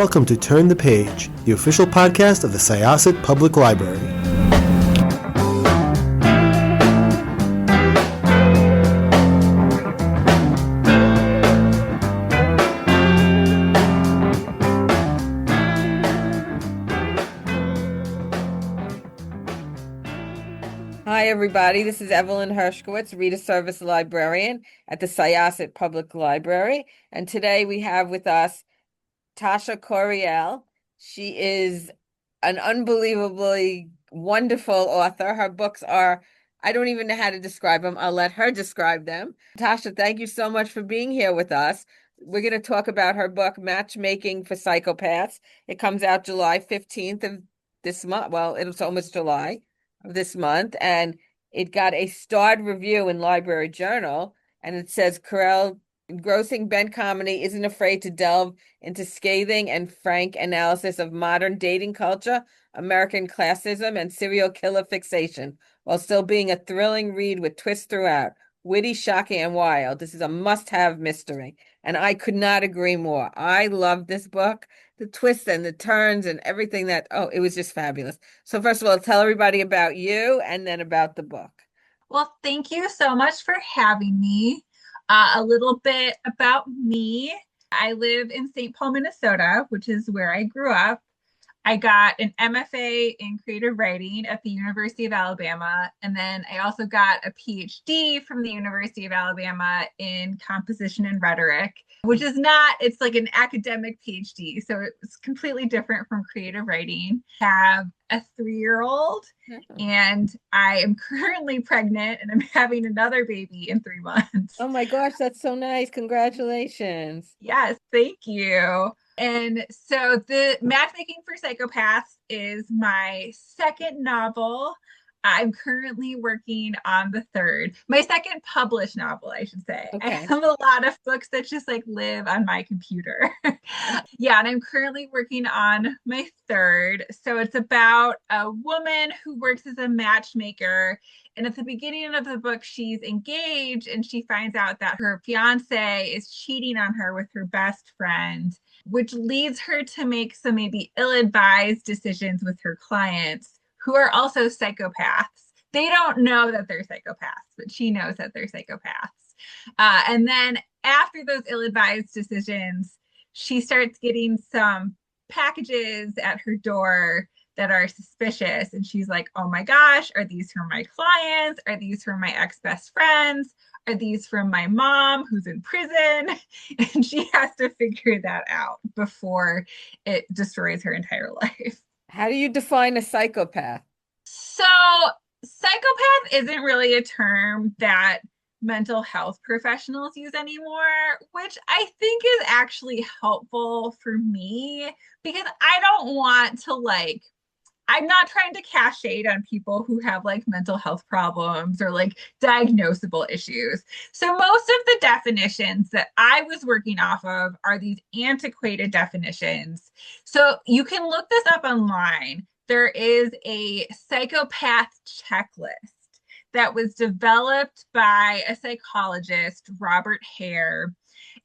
welcome to Turn the Page, the official podcast of the Syosset Public Library. Hi, everybody. This is Evelyn Hershkowitz, Reader Service Librarian at the Syosset Public Library. And today we have with us Tasha Coryell. She is an unbelievably wonderful author. Her books are, I don't even know how to describe them. I'll let her describe them. Tasha, thank you so much for being here with us. We're going to talk about her book, Matchmaking for Psychopaths. It comes out July 15th of this month. Well, it's almost July of this month, and it got a starred review in Library Journal, and it says Coryell, engrossing bent comedy, isn't afraid to delve into scathing and frank analysis of modern dating culture, American classism, and serial killer fixation, while still being a thrilling read with twists throughout. Witty, shocking, and wild. This is a must-have mystery, and I could not agree more. I love this book. The twists and the turns and everything it was just fabulous. So first of all, tell everybody about you and then about the book. Well, thank you so much for having me. A little bit about me. I live in St. Paul, Minnesota, which is where I grew up. I got an MFA in creative writing at the University of Alabama, and then I also got a PhD from the University of Alabama in composition and rhetoric, which is it's like an academic PhD, so it's completely different from creative writing. I have a 3-year-old, and I am currently pregnant, and I'm having another baby in 3 months. Oh my gosh, that's so nice. Congratulations. Yes, thank you. And so the Matchmaking for Psychopaths is my second novel. I'm currently working on the third, my second published novel, I should say. Okay. I have a lot of books that just live on my computer. Yeah, and I'm currently working on my third. So it's about a woman who works as a matchmaker. And at the beginning of the book, she's engaged and she finds out that her fiancé is cheating on her with her best friend, which leads her to make some maybe ill-advised decisions with her clients, who are also psychopaths. They don't know that they're psychopaths, but she knows that they're psychopaths. And then after those ill-advised decisions, she starts getting some packages at her door that are suspicious. And she's like, oh my gosh, are these from my clients? Are these from my ex-best friends? Are these from my mom who's in prison? And she has to figure that out before it destroys her entire life. How do you define a psychopath? So psychopath isn't really a term that mental health professionals use anymore, which I think is actually helpful for me because I don't want to I'm not trying to cast shade on people who have mental health problems or diagnosable issues. So most of the definitions that I was working off of are these antiquated definitions. So you can look this up online. There is a psychopath checklist that was developed by a psychologist, Robert Hare.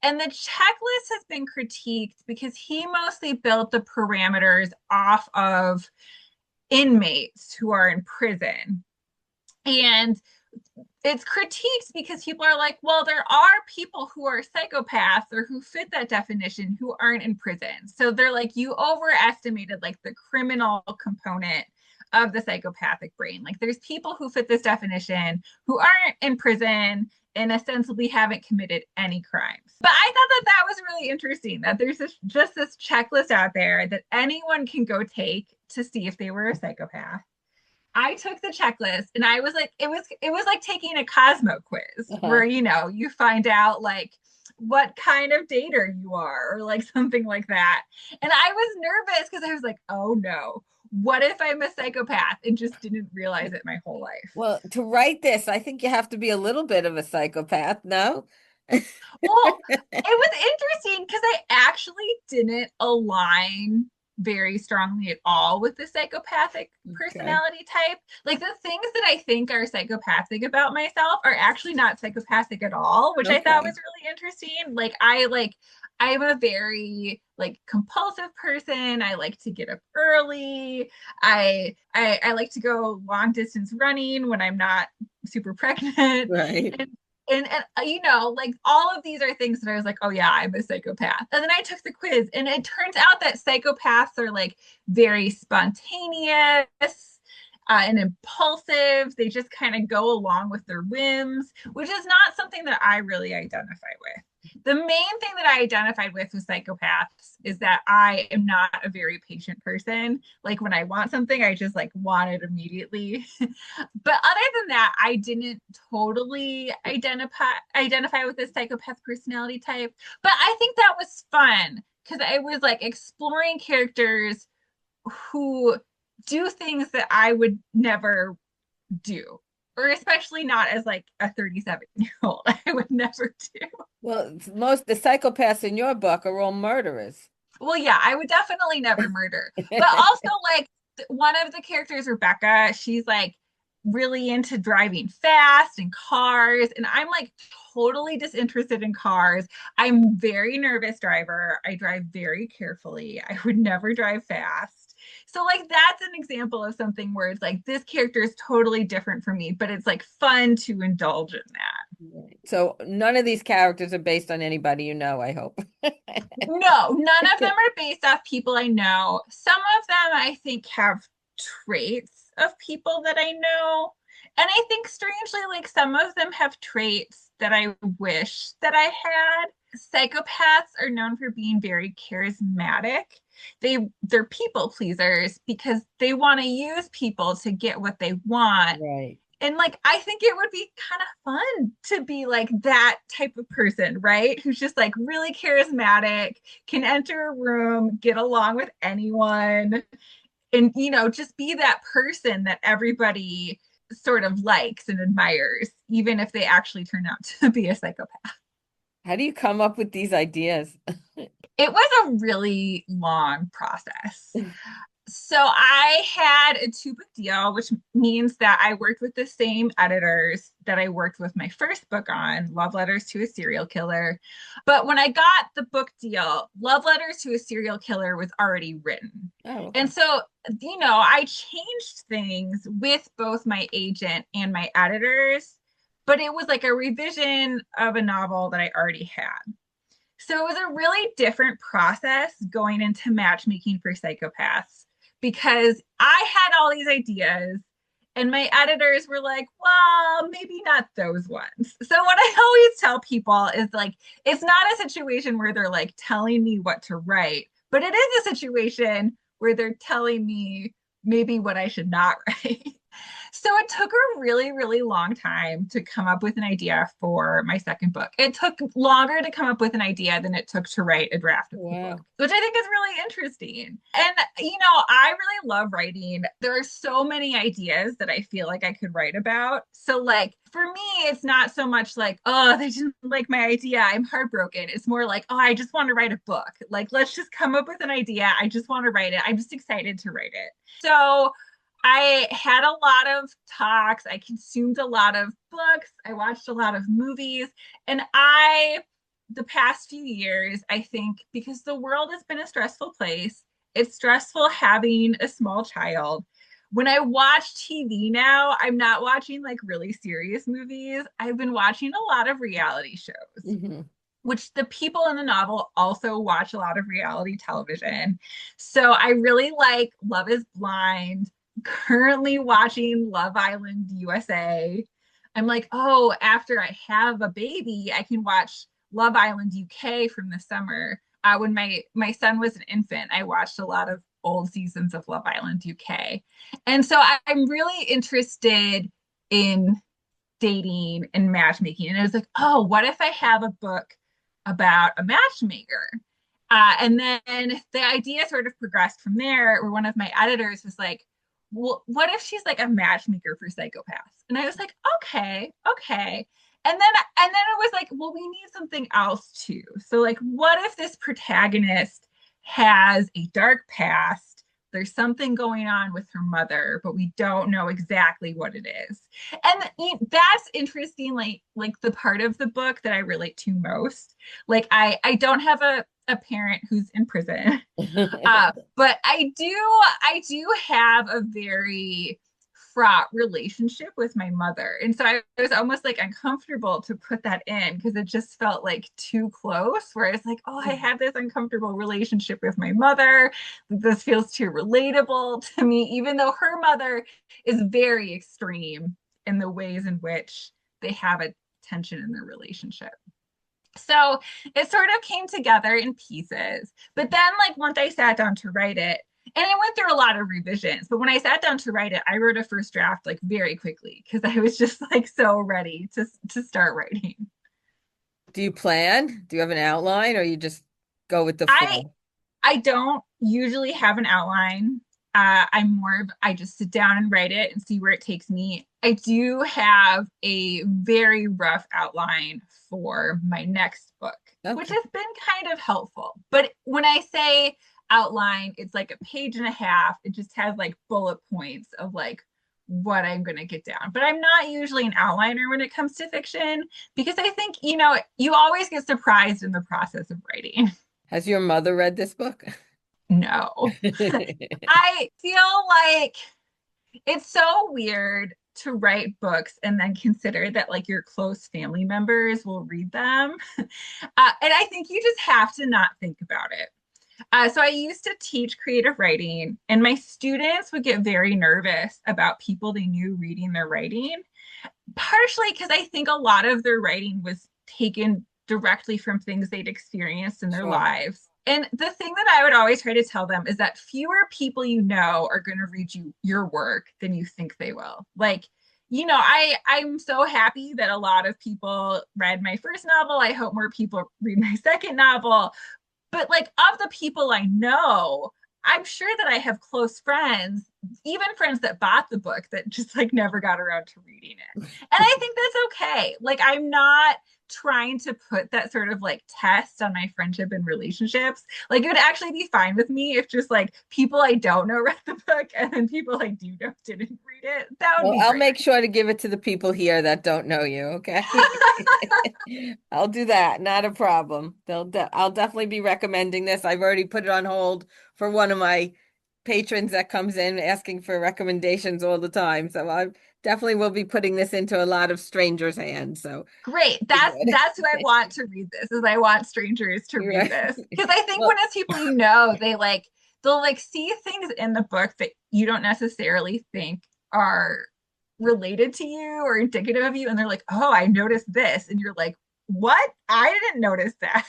And the checklist has been critiqued because he mostly built the parameters off of inmates who are in prison. And it's critiqued because people are like, well, there are people who are psychopaths or who fit that definition who aren't in prison. So they're like, you overestimated the criminal component of the psychopathic brain. There's people who fit this definition who aren't in prison and ostensibly haven't committed any crimes. But I thought that was really interesting, that there's just this checklist out there that anyone can go take to see if they were a psychopath. I took the checklist and I was like, it was like taking a Cosmo quiz where, you find out what kind of dater you are or something like that. And I was nervous because I was like, oh no, what if I'm a psychopath and just didn't realize it my whole life? Well, to write this, I think you have to be a little bit of a psychopath, no? Well, it was interesting because I actually didn't align very strongly at all with the psychopathic personality type. Like the things that I think are psychopathic about myself are actually not psychopathic at all, which I thought was really interesting. I'm a very like compulsive person. I like to get up early. I like to go long distance running when I'm not super pregnant. Right. And you know, like all of these are things that I was like, oh yeah, I'm a psychopath. And then I took the quiz and it turns out that psychopaths are like very spontaneous and impulsive. They just kind of go along with their whims, which is not something that I really identify with. The main thing that I identified with psychopaths is that I am not a very patient person. Like when I want something, I just like want it immediately. But other than that, I didn't totally identify with this psychopath personality type. But I think that was fun because I was like exploring characters who do things that I would never do, or especially not as like a 37-year-old. I would never do. Well, most the psychopaths in your book are all murderers. Well, yeah, I would definitely never murder. But also, like, one of the characters, Rebecca, she's like really into driving fast and cars. And I'm like totally disinterested in cars. I'm very nervous driver. I drive very carefully. I would never drive fast. So like that's an example of something where it's like this character is totally different from me, but it's like fun to indulge in that. So none of these characters are based on anybody you know, I hope. No, none of them are based off people I know. Some of them I think have traits of people that I know. And I think strangely, like some of them have traits that I wish that I had. Psychopaths are known for being very charismatic. They're people pleasers because they want to use people to get what they want. Right. And like I think it would be kind of fun to be like that type of person, right? Who's just like really charismatic, can enter a room, get along with anyone, and you know, just be that person that everybody sort of likes and admires, even if they actually turn out to be a psychopath. How do you come up with these ideas? It was a really long process. So I had a 2-book deal, which means that I worked with the same editors that I worked with my first book on, Love Letters to a Serial Killer. But when I got the book deal, Love Letters to a Serial Killer was already written. Oh, okay. And so, you know, I changed things with both my agent and my editors, but it was like a revision of a novel that I already had. So it was a really different process going into Matchmaking for Psychopaths because I had all these ideas and my editors were like, well, maybe not those ones. So what I always tell people is like, it's not a situation where they're like telling me what to write, but it is a situation where they're telling me maybe what I should not write. So it took a really, really long time to come up with an idea for my second book. It took longer to come up with an idea than it took to write a draft of the book, which I think is really interesting. And, you know, I really love writing. There are so many ideas that I feel like I could write about. So, like, for me, it's not so much like, oh, they didn't like my idea, I'm heartbroken. It's more like, oh, I just want to write a book. Like, let's just come up with an idea. I just want to write it. I'm just excited to write it. So I had a lot of talks. I consumed a lot of books. I watched a lot of movies. And the past few years, I think because the world has been a stressful place, it's stressful having a small child. When I watch TV now, I'm not watching like really serious movies. I've been watching a lot of reality shows. Which the people in the novel also watch a lot of reality television. So I really like Love is Blind. Currently watching Love Island USA. I'm like, oh, after I have a baby, I can watch Love Island UK from the summer. When my son was an infant, I watched a lot of old seasons of Love Island UK. And so I'm really interested in dating and matchmaking. And I was like, oh, what if I have a book about a matchmaker? And then the idea sort of progressed from there, where one of my editors was like, well, what if she's like a matchmaker for psychopaths? And I was like, okay. And then it was like, well, we need something else too. So like, what if this protagonist has a dark past. There's something going on with her mother, but we don't know exactly what it is. And that's interesting, like the part of the book that I relate to most. Like I don't have a parent who's in prison. But I do have a very fraught relationship with my mother. And so I was almost like uncomfortable to put that in because it just felt like too close, where it's like, oh, I have this uncomfortable relationship with my mother. This feels too relatable to me, even though her mother is very extreme in the ways in which they have a tension in their relationship. So it sort of came together in pieces. But then, like, once I sat down to write it, and I went through a lot of revisions, but when I sat down to write it, I wrote a first draft like very quickly because I was just like so ready to start writing. Do you plan? Do you have an outline or you just go with the I flow? I don't usually have an outline. I just sit down and write it and see where it takes me. I do have a very rough outline for my next book, which Okay. has been kind of helpful. But when I say outline, it's like a page and a half. It just has like bullet points of like what I'm going to get down. But I'm not usually an outliner when it comes to fiction because I think, you always get surprised in the process of writing. Has your mother read this book? No. I feel like it's so weird to write books and then consider that like your close family members will read them. And I think you just have to not think about it. So I used to teach creative writing, and my students would get very nervous about people they knew reading their writing, partially because I think a lot of their writing was taken directly from things they'd experienced in their Sure. lives. And the thing that I would always try to tell them is that fewer people are going to read your work than you think they will. Like, I'm so happy that a lot of people read my first novel. I hope more people read my second novel. But like of the people I know, I'm sure that I have close friends, even friends that bought the book that just like never got around to reading it. And I think that's okay. Like I'm not trying to put that sort of like test on my friendship and relationships. Like it would actually be fine with me if just like people I don't know read the book and then people I do know didn't read it. That would Well, be I'll great. make sure to give it to the people here that don't know you, okay? I'll do that. Not a problem. I'll definitely be recommending this. I've already put it on hold for one of my patrons that comes in asking for recommendations all the time. So I definitely will be putting this into a lot of strangers' hands. So Great. be That's who I good. want to read this. Is I want strangers to You're read right. this because I think when Well, it's people they'll like see things in the book that you don't necessarily think are related to you or indicative of you, and they're like, "Oh, I noticed this," and you're like, "What? I didn't notice that."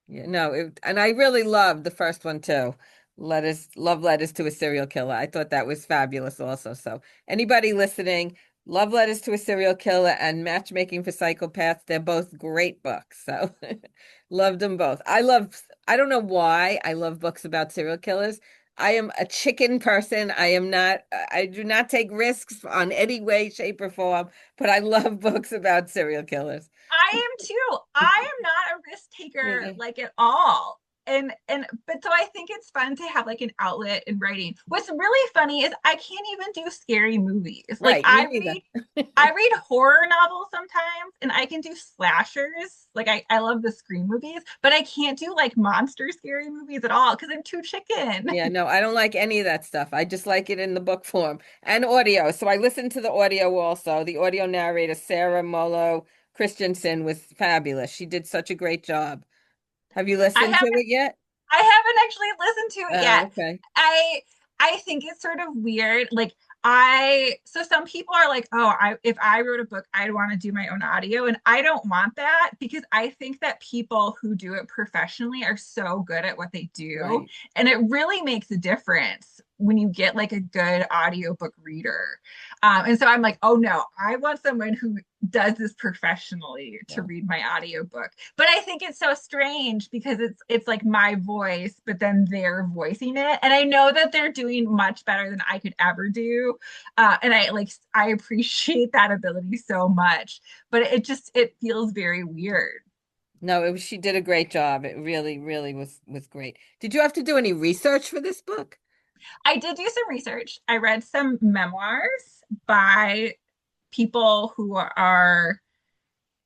yeah, no, and I really loved the first one too. Love letters to a serial killer. I thought that was fabulous also. So anybody listening, Love Letters to a Serial Killer and Matchmaking for Psychopaths, they're both great books. So loved them both. I don't know why I love books about serial killers. I am a chicken person. I do not take risks on any way, shape, or form, but I love books about serial killers. I am too. I am not a risk taker Yeah. like at all. And but so I think it's fun to have like an outlet in writing. What's really funny is I can't even do scary movies. Like Right, me neither. I read horror novels sometimes and I can do slashers. Like I love the Scream movies, but I can't do like monster scary movies at all because I'm too chicken. Yeah, no, I don't like any of that stuff. I just like it in the book form and audio. So I listened to the audio also. The audio narrator, Sarah Molo Christensen, was fabulous. She did such a great job. Have you I listened to haven't it yet? I haven't actually listened to it Oh, yet. okay. I I think it's sort of weird. Like I so some people are like, "Oh, I if I wrote a book, I'd want to do my own audio." And I don't want that because I think that people who do it professionally are so good at what they do, Right. and it really makes a difference when you get like a good audiobook reader. And so I'm like, "Oh no, I want someone who does this professionally to Yeah. read my audiobook." But I think it's so strange because it's like my voice, but then they're voicing it. And I know that they're doing much better than I could ever do. And I appreciate that ability so much. But it feels very weird. No, she did a great job. It really, really was great. Did you have to do any research for this book? I did do some research. I read some memoirs by people who are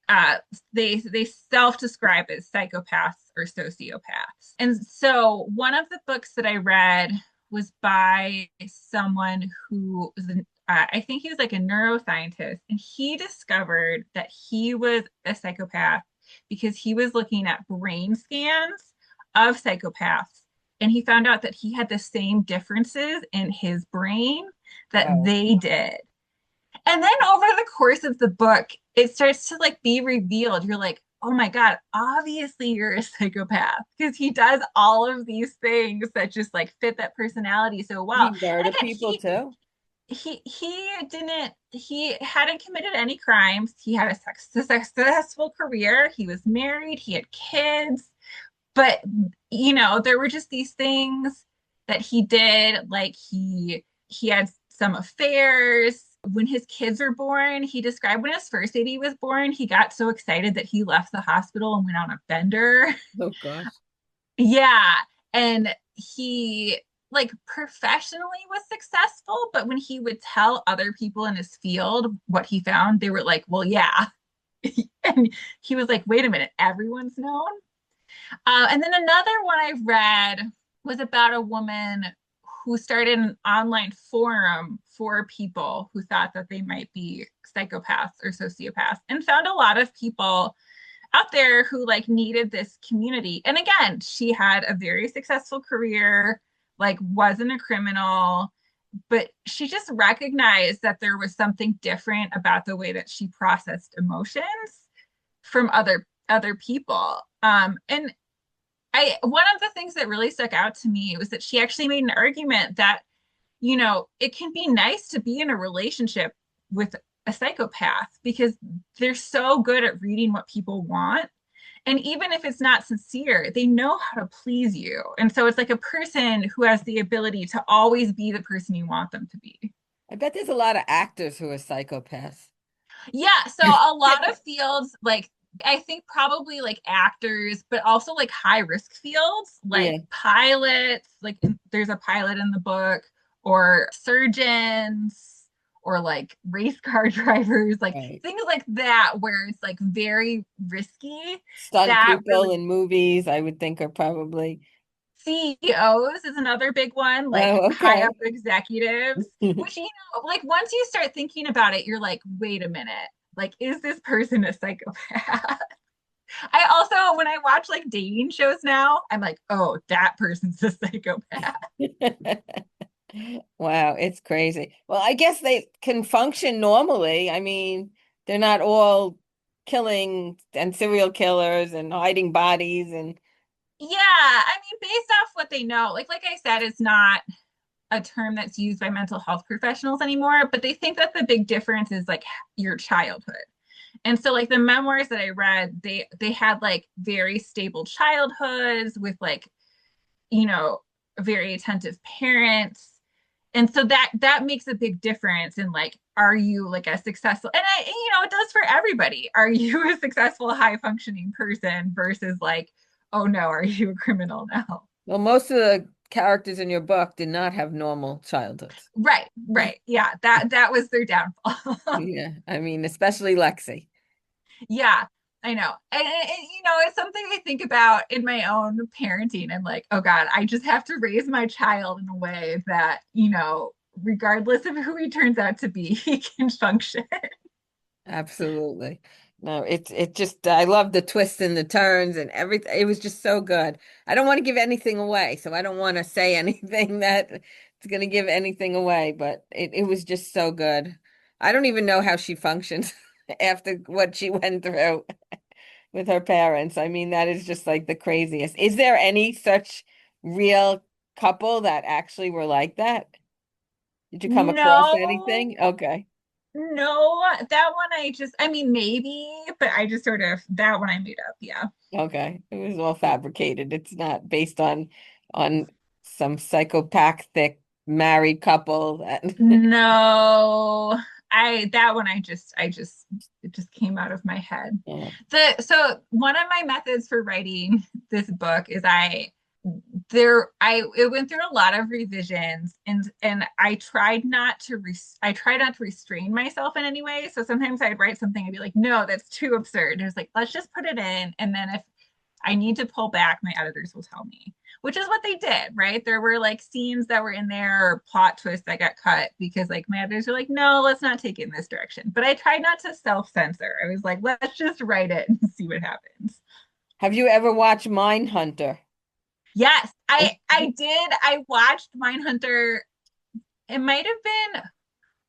uh, they self-describe as psychopaths or sociopaths. And so one of the books that I read was by someone who was I think he was like a neuroscientist, and he discovered that he was a psychopath because he was looking at brain scans of psychopaths, and he found out that he had the same differences in his brain that Oh, they did. And then over the course of the book, it starts to like be revealed. You're like, oh my God, obviously you're a psychopath because he does all of these things that just like fit that personality so did well. he murder And again, people too? he hadn't committed any crimes. He had a successful career. He was married, he had kids, but there were just these things that he did, like he had some affairs. When his kids were born, he described when his first baby was born, he got so excited that he left the hospital and went on a bender. Oh gosh. Yeah. And he like professionally was successful, but when he would tell other people in his field what he found, they were like, well, yeah. And he was like, wait a minute, everyone's known. And then another one I read was about a woman who started an online forum for people who thought that they might be psychopaths or sociopaths, and found a lot of people out there who like needed this community. And again, she had a very successful career, like wasn't a criminal, but she just recognized that there was something different about the way that she processed emotions from other people. And I one of the things that really stuck out to me was that she actually made an argument that, it can be nice to be in a relationship with a psychopath because they're so good at reading what people want. And even if it's not sincere, they know how to please you. And so it's like a person who has the ability to always be the person you want them to be. I bet there's a lot of actors who are psychopaths. Yeah, so a lot of fields, like I think probably like actors, but also like high risk fields, like Yeah, pilots, like there's a pilot in the book, or surgeons, or like race car drivers, like right. things like that, where it's like very risky. Stunt That people really in movies, I would think are probably. CEOs is another big one, like Oh, high okay. up executives, which, like once you start thinking about it, you're like, wait a minute, like, is this person a psychopath? I also, when I watch like dating shows now, I'm like, oh, that person's a psychopath. Wow, it's crazy. Well, I guess they can function normally. I mean, they're not all killing and serial killers and hiding bodies and Yeah, I mean, based off what they know, like I said, it's not a term that's used by mental health professionals anymore, but they think that the big difference is like your childhood. And so like the memoirs that I read, they had like very stable childhoods with like, you know, very attentive parents. And so that makes a big difference in like, are you like a successful, and it does for everybody. Are you a successful high functioning person versus like, oh no, are you a criminal now? well, most of the characters in your book did not have normal childhoods. Right, right. Yeah, that was their downfall. Yeah, I mean, especially Lexie. Yeah, I know. It's something I think about in my own parenting. I'm like, oh God, I just have to raise my child in a way that, regardless of who he turns out to be, he can function. Absolutely. No, it just I love the twists and the turns and everything. It was just so good. I don't want to give anything away, so I don't want to say anything that it's going to give anything away, but it was just so good. I don't even know how she functions after what she went through with her parents. I mean, that is just like the craziest. Is there any such real couple that actually were like that? Did you come across No, anything? Okay. no, that one I mean, maybe, but I just sort of, that one I made up. Yeah. Okay. It was all fabricated. It's not based on some psychopathic married couple that No. that one it just came out of my head. Yeah. So one of my methods for writing this book is it went through a lot of revisions, and I tried not to restrain myself in any way. So sometimes I'd write something and be like, no, that's too absurd. And it was like, let's just put it in, and then if I need to pull back, my editors will tell me, which is what they did, right? There were like scenes that were in there or plot twists that got cut because like my editors were like, no, let's not take it in this direction. But I tried not to self-censor. I was like, let's just write it and see what happens. Have you ever watched Mindhunter? Yes, I did. I watched Mindhunter. It might have been,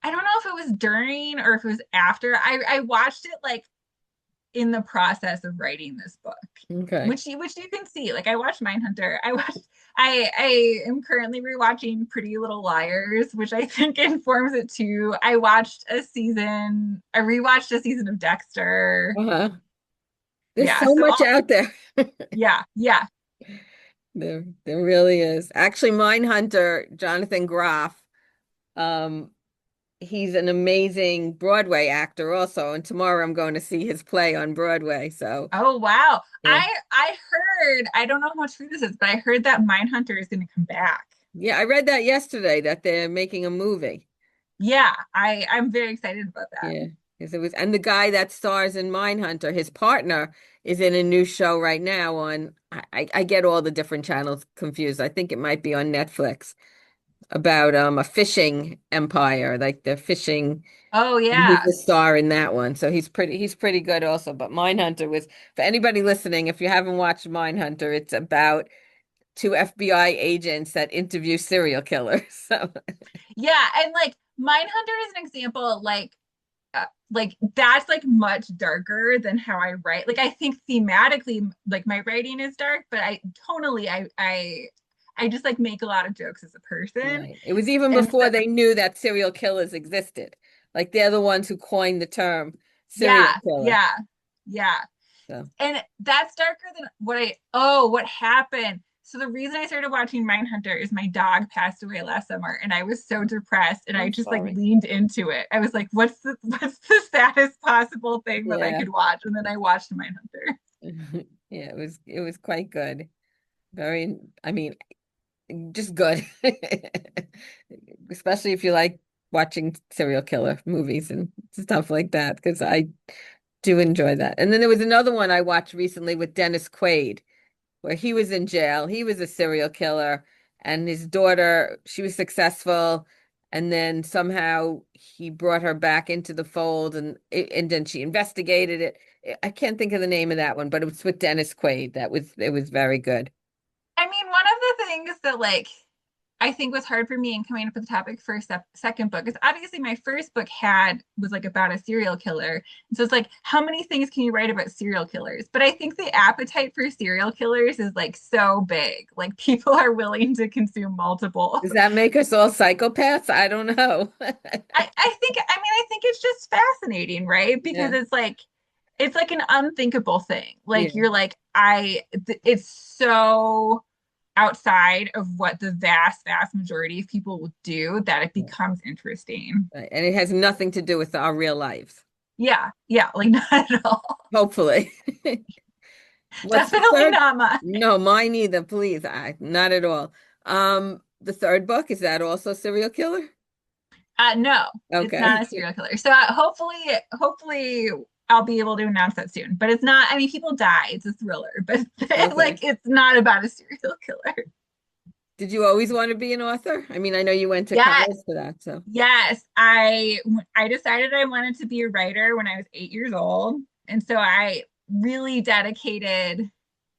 I don't know if it was during or if it was after. I watched it like in the process of writing this book. Okay. Which you can see. Like I watched Mindhunter. I am currently rewatching Pretty Little Liars, which I think informs it too. I rewatched a season of Dexter. Uh-huh. There's Yeah, so much out there. yeah. There really is. Actually, Mindhunter, Jonathan Groff, he's an amazing Broadway actor also, and tomorrow I'm going to see his play on Broadway. So, Oh wow. yeah. I heard, I don't know how much true this is, but I heard that Mindhunter is going to come back. Yeah, I read that yesterday that they're making a movie. Yeah, I'm very excited about that. Yeah, because it was, and the guy that stars in Mindhunter, his partner is in a new show right now on, I get all the different channels confused. I think it might be on Netflix about a fishing empire, like the fishing. Oh He's yeah. the star in that one, so he's pretty good also. But Mindhunter was, for anybody listening, if you haven't watched Mindhunter, it's about two FBI agents that interview serial killers. So Yeah, and like Mindhunter is an example like that's like much darker than how I write. Like I think thematically like my writing is dark, but I tonally I just like make a lot of jokes as a person. right. It was even And before so, they knew that serial killers existed. Like they're the ones who coined the term serial yeah, killer. yeah, yeah. So And that's darker than what happened. So the reason I started watching Mindhunter is my dog passed away last summer and I was so depressed and I I'm just like sorry. leaned into it. I was like, what's the saddest possible thing that I Yeah. could watch? And then I watched Mindhunter. Yeah, it was quite good. Very, I mean, just good. Especially if you like watching serial killer movies and stuff like that, because I do enjoy that. And then there was another one I watched recently with Dennis Quaid, where he was in jail. He was a serial killer, and his daughter, she was successful, and then somehow he brought her back into the fold, and then she investigated it. I can't think of the name of that one, but it was with Dennis Quaid. It was very good. I mean, one of the things that like I think was hard for me in coming up with the topic for a second book is obviously my first book was like about a serial killer. And so it's like, how many things can you write about serial killers? But I think the appetite for serial killers is like so big. Like people are willing to consume multiple. Does that make us all psychopaths? I don't know. I think it's just fascinating, right? Because Yeah, it's like an unthinkable thing. Like yeah. you're like, it's so outside of what the vast majority of people will do that it becomes interesting. Right. And it has nothing to do with our real lives, Yeah, like not at all. hopefully. What's the Definitely third? not mine. No, mine either, please. Not at all. The third book, is that also serial killer? No, it's not Okay. a serial killer. So hopefully I'll be able to announce that soon. But it's not. I mean, people die. It's a thriller, but Okay. like it's not about a serial killer. Did you always want to be an author? I mean, I know you went to Yes, college for that, so. yes. I decided I wanted to be a writer when I was 8 years old, and so I really dedicated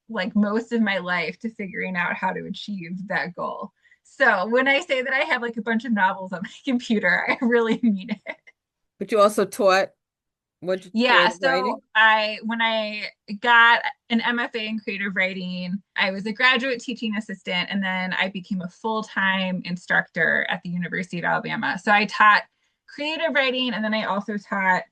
like most of my life to figuring out how to achieve that goal. So when I say that I have like a bunch of novels on my computer, I really mean it. But you also taught what Yeah, creative so writing? when I got an MFA in creative writing, I was a graduate teaching assistant and then I became a full-time instructor at the University of Alabama. So I taught creative writing and then I also taught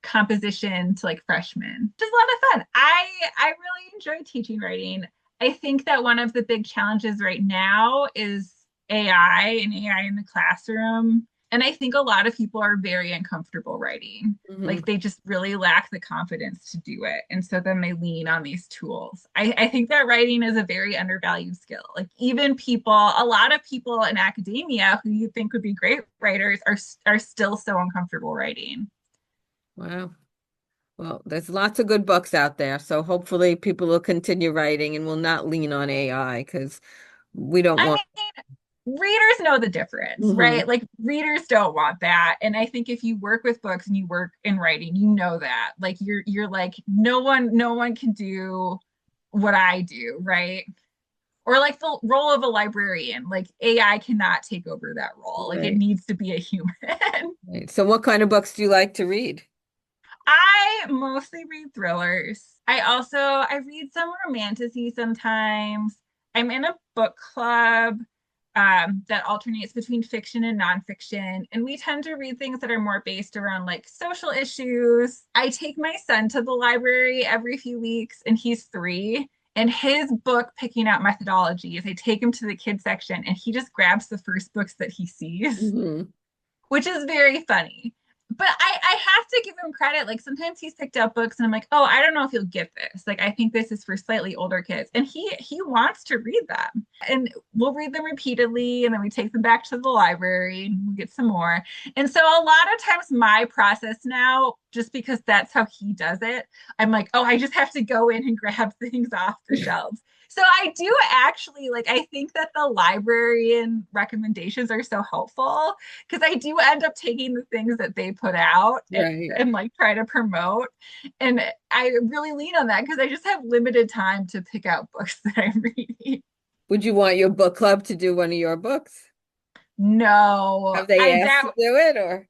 composition to like freshmen. Just a lot of fun. I really enjoy teaching writing. I think that one of the big challenges right now is AI and AI in the classroom And I think a lot of people are very uncomfortable writing. Like they just really lack the confidence to do it. And so then they lean on these tools. I think that writing is a very undervalued skill. Like even people, a lot of people in academia who you think would be great writers are still so uncomfortable writing. Wow. Well, there's lots of good books out there. So hopefully people will continue writing and will not lean on AI because we don't want. Readers know the difference, right? Like readers don't want that. And I think if you work with books and you work in writing, you know that. Like you're like, no one can do what I do, right? Or like the role of a librarian, like AI cannot take over that role. Like it needs to be a human. Right. So what kind of books do you like to read? I mostly read thrillers. I read some romantasy sometimes. I'm in a book club that alternates between fiction and nonfiction. And we tend to read things that are more based around like social issues. I take my son to the library every few weeks, and he's 3. And his book picking out methodologies, I take him to the kids section and he just grabs the first books that he sees, which is very funny. But I have to give him credit. Like sometimes he's picked up books and I'm like, oh, I don't know if you'll get this. Like I think this is for slightly older kids. And he wants to read them. And we'll read them repeatedly and then we take them back to the library and we get some more. And so a lot of times my process now, just because that's how he does it, I'm like, oh, I just have to go in and grab things off the shelves. So I do actually, like, I think that the librarian recommendations are so helpful because I do end up taking the things that they put out and like try to promote. And I really lean on that because I just have limited time to pick out books that I'm reading. Would you want your book club to do one of your books? No. Have they asked to do it or?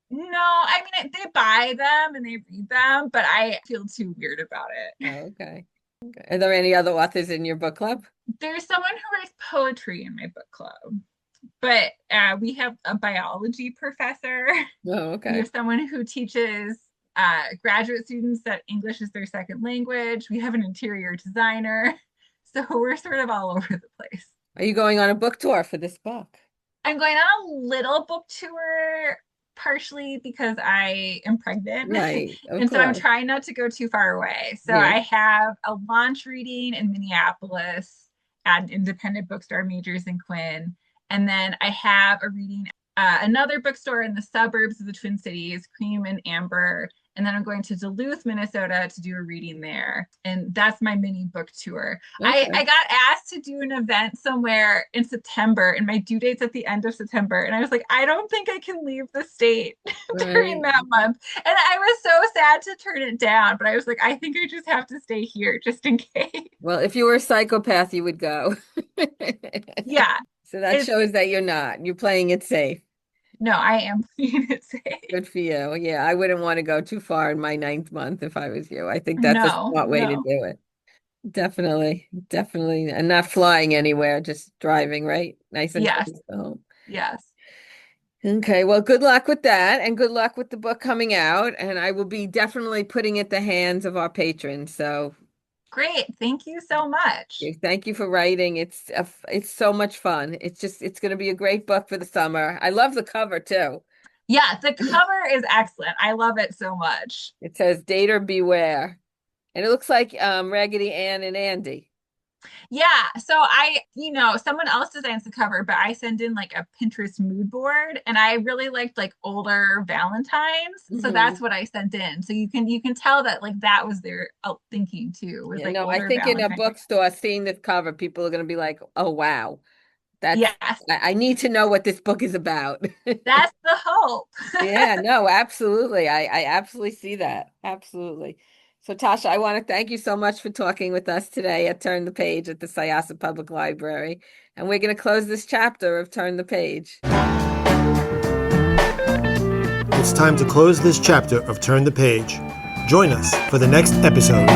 No, I mean, they buy them and they read them, but I feel too weird about it. Oh, okay. Are there any other authors in your book club? There's someone who writes poetry in my book club, but we have a biology professor. Oh, okay. We have someone who teaches graduate students that English is their second language. We have an interior designer. So we're sort of all over the place. Are you going on a book tour for this book? I'm going on a little book tour, partially because I am pregnant. Right. And so I'm trying not to go too far away. So I have a launch reading in Minneapolis at an independent bookstore, Majors and Quinn. And then I have a reading another bookstore in the suburbs of the Twin Cities, Cream and Amber. And then I'm going to Duluth, Minnesota to do a reading there. And that's my mini book tour. Okay. I got asked to do an event somewhere in September and my due date's at the end of September. And I was like, I don't think I can leave the state during that month. And I was so sad to turn it down, but I was like, I think I just have to stay here just in case. Well, if you were a psychopath, you would go. Yeah. So that shows that you're not. You're playing it safe. No, I am playing it safe. Good for you. Yeah, I wouldn't want to go too far in my 9th month if I was you. I think that's a smart way to do it. Definitely. And not flying anywhere, just driving, right? Nice and close to home. Yes. Okay, well, good luck with that and good luck with the book coming out. And I will be definitely putting it in the hands of our patrons. So great. Thank you so much. Thank you for writing. It's so much fun. It's going to be a great book for the summer. I love the cover too. Yeah, the cover is excellent. I love it so much. It says "Date or Beware," and it looks like Raggedy Ann and Andy. Yeah, so someone else designs the cover, but I send in like a Pinterest mood board, and I really liked like older Valentines, so that's what I sent in. So you can tell that like that was their thinking too. Was like I think Valentine. In a bookstore, seeing this cover, people are going to be like, "Oh wow, I need to know what this book is about." That's the hope. Yeah, no, absolutely. I absolutely see that. Absolutely. So, Tasha, I want to thank you so much for talking with us today at Turn the Page at the Syosset Public Library. And we're going to close this chapter of Turn the Page. It's time to close this chapter of Turn the Page. Join us for the next episode.